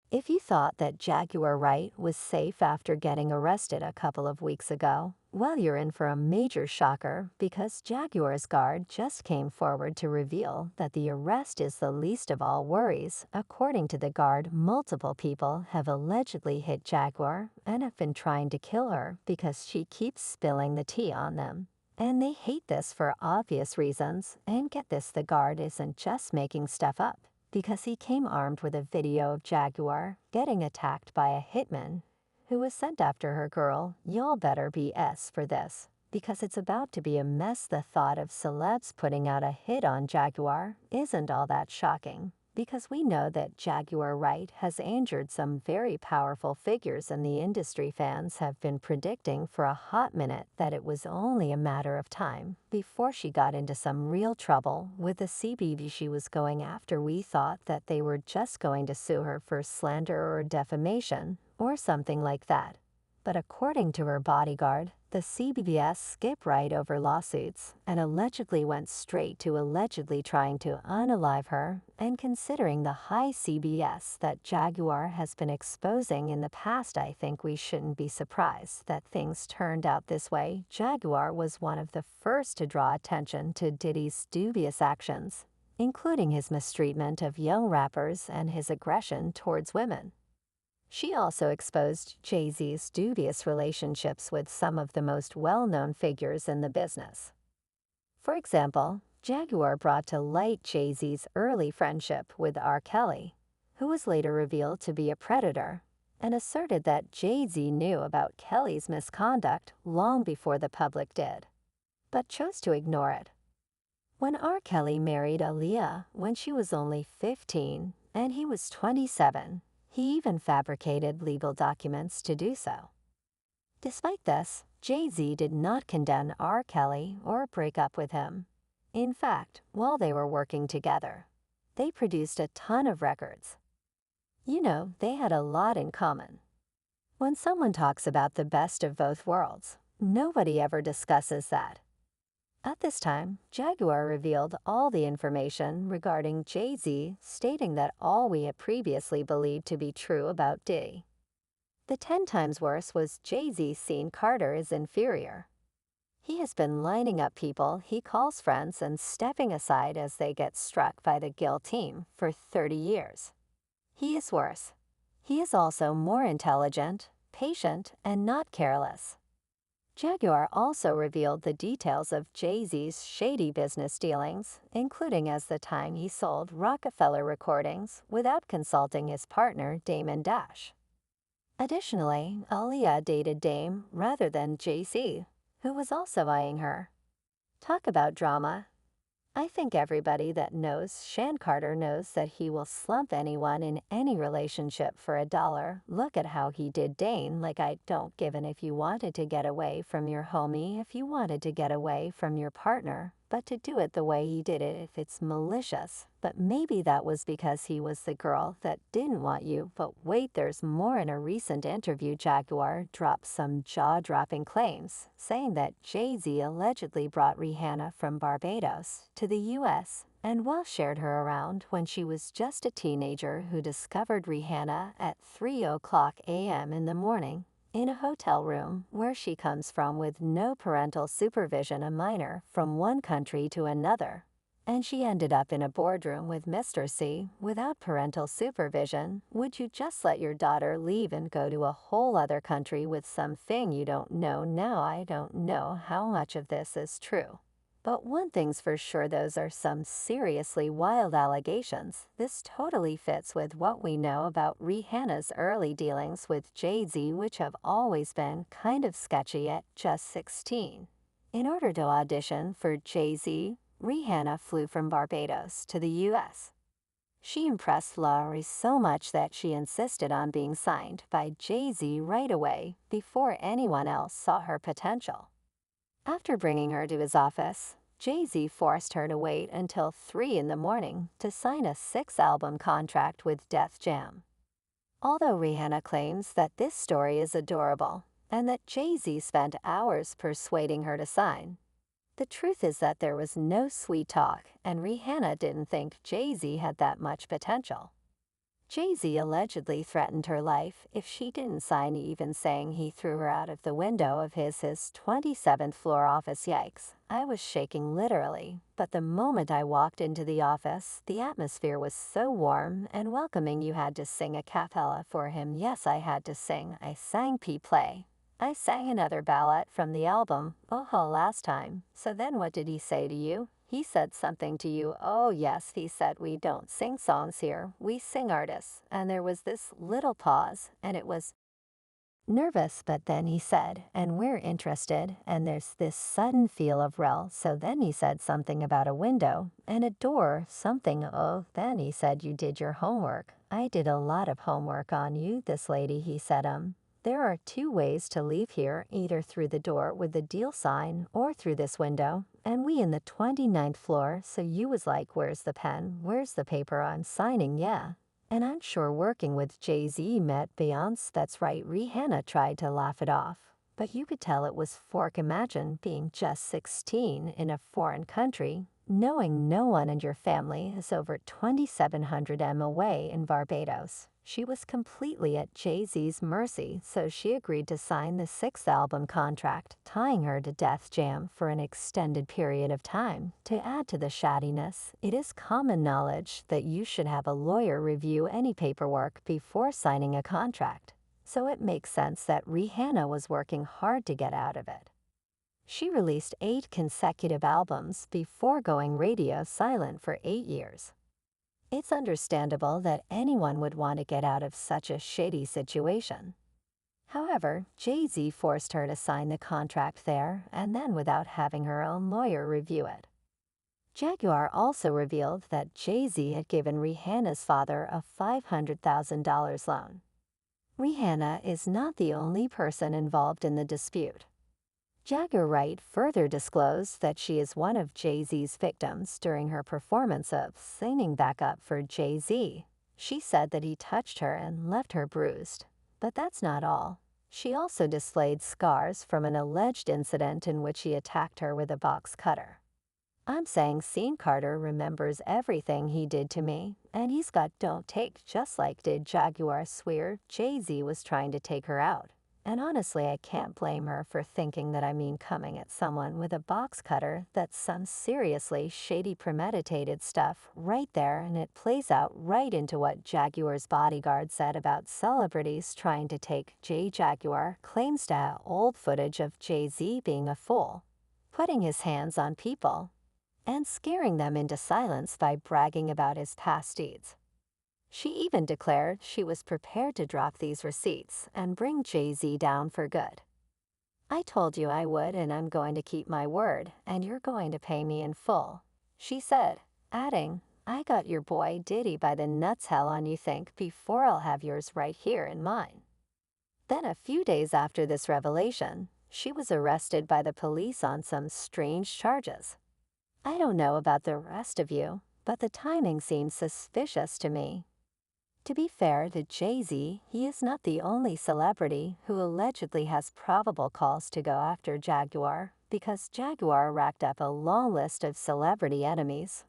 If you thought that Jaguar Wright was safe after getting arrested a couple of weeks ago, well, you're in for a major shocker because Jaguar's guard just came forward to reveal that the arrest is the least of all worries. According to the guard, multiple people have allegedly hit Jaguar and have been trying to kill her because she keeps spilling the tea on them. And they hate this for obvious reasons. And get this, the guard isn't just making stuff up, because he came armed with a video of Jaguar getting attacked by a hitman who was sent after her girl. Y'all better be S for this, because it's about to be a mess. The thought of celebs putting out a hit on Jaguar isn't all that shocking, because we know that Jaguar Wright has injured some very powerful figures and the industry. Fans have been predicting for a hot minute that it was only a matter of time before she got into some real trouble with the CBB she was going after. We thought that they were just going to sue her for slander or defamation or something like that. But according to her bodyguard, the CBBS skipped right over lawsuits and allegedly went straight to allegedly trying to unalive her. And considering the high CBS that Jaguar has been exposing in the past, I think we shouldn't be surprised that things turned out this way. Jaguar was one of the first to draw attention to Diddy's dubious actions, including his mistreatment of young rappers and his aggression towards women. She also exposed Jay-Z's dubious relationships with some of the most well-known figures in the business. For example, Jaguar brought to light Jay-Z's early friendship with R. Kelly, who was later revealed to be a predator, and asserted that Jay-Z knew about Kelly's misconduct long before the public did, but chose to ignore it. When R. Kelly married Aaliyah when she was only 15 and he was 27, he even fabricated legal documents to do so. Despite this, Jay-Z did not condemn R. Kelly or break up with him. In fact, while they were working together, they produced a ton of records. You know, they had a lot in common. When someone talks about the best of both worlds, nobody ever discusses that. At this time, Jaguar revealed all the information regarding Jay-Z, stating that all we had previously believed to be true about Diddy. The 10 times worse was Jay-Z seeing Carter as inferior. He has been lining up people he calls friends and stepping aside as they get struck by the guilt team for 30 years. He is worse. He is also more intelligent, patient, and not careless. Jaguar also revealed the details of Jay-Z's shady business dealings, including as the time he sold Rockefeller recordings without consulting his partner Damon Dash. Additionally, Aaliyah dated Dame rather than Jay-Z, who was also eyeing her. Talk about drama. I think everybody that knows Shan Carter knows that he will slump anyone in any relationship for $1. Look at how he did Dane. Like, I don't give an if you wanted to get away from your homie, if you wanted to get away from your partner, but to do it the way he did it, if it's malicious. But maybe that was because he was the girl that didn't want you. But wait, there's more. In a recent interview, Jaguar dropped some jaw-dropping claims, saying that Jay-Z allegedly brought Rihanna from Barbados to the U.S. and shared her around when she was just a teenager, who discovered Rihanna at 3:00 a.m. in the morning in a hotel room where she comes from with no parental supervision, a minor from one country to another. And she ended up in a boardroom with Mr. C without parental supervision. Would you just let your daughter leave and go to a whole other country with something you don't know? Now, I don't know how much of this is true, but one thing's for sure, those are some seriously wild allegations. This totally fits with what we know about Rihanna's early dealings with Jay-Z, which have always been kind of sketchy. At just 16, in order to audition for Jay-Z, Rihanna flew from Barbados to the U.S. She impressed Larry so much that she insisted on being signed by Jay-Z right away before anyone else saw her potential. After bringing her to his office, Jay-Z forced her to wait until 3 in the morning to sign a 6-album contract with Def Jam. Although Rihanna claims that this story is adorable and that Jay-Z spent hours persuading her to sign, the truth is that there was no sweet talk, and Rihanna didn't think Jay-Z had that much potential. Jay-Z allegedly threatened her life if she didn't sign, even saying he threw her out of the window of his 27th floor office. Yikes. I was shaking literally, but the moment I walked into the office, the atmosphere was so warm and welcoming you had to sing a cappella for him. Yes, I had to sing. I sang P-Play. I sang another ballad from the album, Oh, last time. So then what did he say to you? He said something to you. Oh yes, he said, we don't sing songs here, we sing artists. And there was this little pause, and it was nervous, but then he said, and we're interested, and there's this sudden feel of rel. So then he said something about a window and a door, something. Oh, then he said you did your homework. I did a lot of homework on you, this lady, he said. There are two ways to leave here, either through the door with the deal sign or through this window. And we in the 29th floor, so you was like, where's the pen? Where's the paper I'm signing? Yeah. And I'm sure working with Jay-Z met Beyonce. That's right, Rihanna tried to laugh it off. But you could tell it was fork. Imagine being just 16 in a foreign country, knowing no one in your family is over 2,700 m away in Barbados. She was completely at Jay-Z's mercy, so she agreed to sign the sixth album contract, tying her to Def Jam for an extended period of time. To add to the shaddiness, it is common knowledge that you should have a lawyer review any paperwork before signing a contract. So it makes sense that Rihanna was working hard to get out of it. She released 8 consecutive albums before going radio silent for 8 years. It's understandable that anyone would want to get out of such a shady situation. However, Jay-Z forced her to sign the contract there and then without having her own lawyer review it. Jaguar also revealed that Jay-Z had given Rihanna's father a $500,000 loan. Rihanna is not the only person involved in the dispute. Jaguar Wright further disclosed that she is one of Jay-Z's victims during her performance of Singing Back Up for Jay-Z. She said that he touched her and left her bruised. But that's not all. She also displayed scars from an alleged incident in which he attacked her with a box cutter. I'm saying Scene Carter remembers everything he did to me, and he's got don't take, just like did Jaguar swear Jay-Z was trying to take her out. And honestly, I can't blame her for thinking that. I mean, coming at someone with a box cutter, that's some seriously shady premeditated stuff right there, and it plays out right into what Jaguar's bodyguard said about celebrities trying to take Jay. Jaguar claims to have old footage of Jay-Z being a fool, putting his hands on people, and scaring them into silence by bragging about his past deeds. She even declared she was prepared to drop these receipts and bring Jay-Z down for good. I told you I would, and I'm going to keep my word, and you're going to pay me in full, she said, adding, I got your boy Diddy by the nuts. Hell on you think before I'll have yours right here in mine. Then a few days after this revelation, she was arrested by the police on some strange charges. I don't know about the rest of you, but the timing seems suspicious to me. To be fair to Jay-Z, he is not the only celebrity who allegedly has probable cause to go after Jaguar, because Jaguar racked up a long list of celebrity enemies.